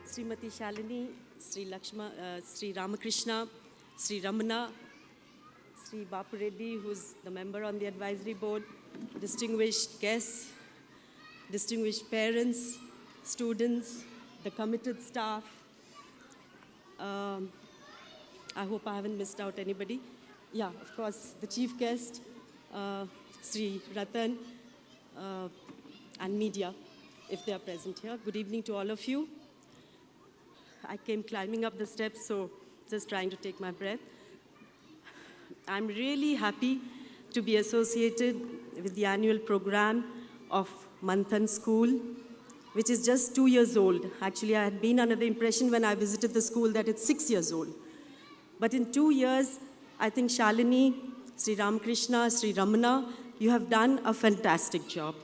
Srimati Shalini, Sri Ramakrishna, Sri Ramana, Sri Bapu Reddy, who's the member on the advisory board, distinguished guests, distinguished parents, students, the committed staff. I hope I haven't missed out anybody. Yeah, of course, the chief guest, Sri Ratan, and media, if they are present here. Good evening to all of you. I came climbing up the steps, so just trying to take my breath. I'm really happy to be associated with the annual program of Manthan School, which is just 2 years old. Actually, I had been under the impression when I visited the school that it's 6 years old. But in 2 years, I think Shalini, Sri Ramakrishna, Sri Ramana, you have done a fantastic job.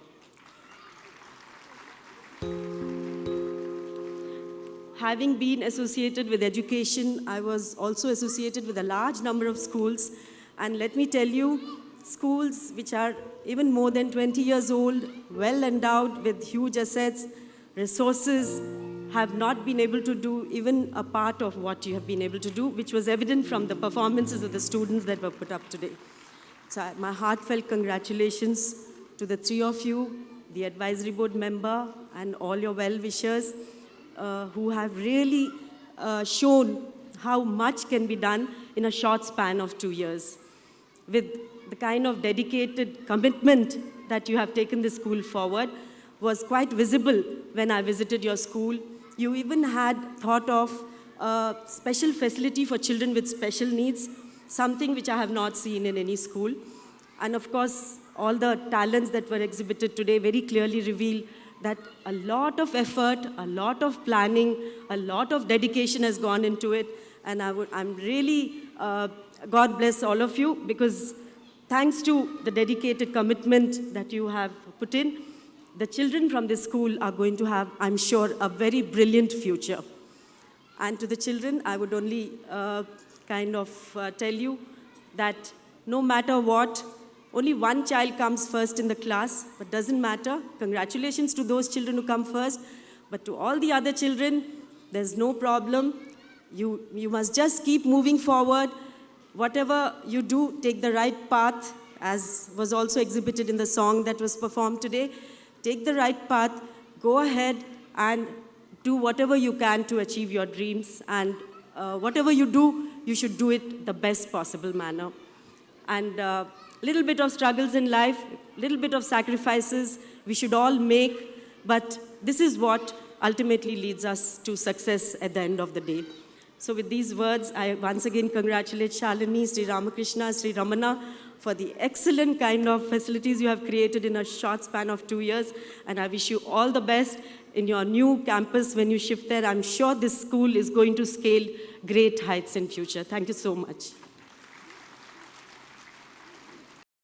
Having been associated with education, I was also associated with a large number of schools. And let me tell you, schools which are even more than 20 years old, well endowed with huge assets, resources, have not been able to do even a part of what you have been able to do, which was evident from the performances of the students that were put up today. So my heartfelt congratulations to the three of you, the advisory board member, and all your well-wishers who have really shown how much can be done in a short span of 2 years. With the kind of dedicated commitment that you have taken the school forward was quite visible when I visited your school. You even had thought of a special facility for children with special needs, something which I have not seen in any school. And of course, all the talents that were exhibited today very clearly reveal that a lot of effort, a lot of planning, a lot of dedication has gone into it. And I'm really, God bless all of you, because thanks to the dedicated commitment that you have put in, the children from this school are going to have, I'm sure, a very brilliant future. And to the children, I would only tell you that no matter what, only one child comes first in the class, but doesn't matter. Congratulations to those children who come first. But to all the other children, there's no problem. You must just keep moving forward. Whatever you do, take the right path, as was also exhibited in the song that was performed today. Take the right path, go ahead and do whatever you can to achieve your dreams. And whatever you do, you should do it the best possible manner. And little bit of struggles in life, little bit of sacrifices we should all make, but this is what ultimately leads us to success at the end of the day. So with these words, I once again congratulate Shalini, Sri Ramakrishna, Sri Ramana for the excellent kind of facilities you have created in a short span of 2 years, and I wish you all the best in your new campus when you shift there. I'm sure this school is going to scale great heights in future. Thank you so much.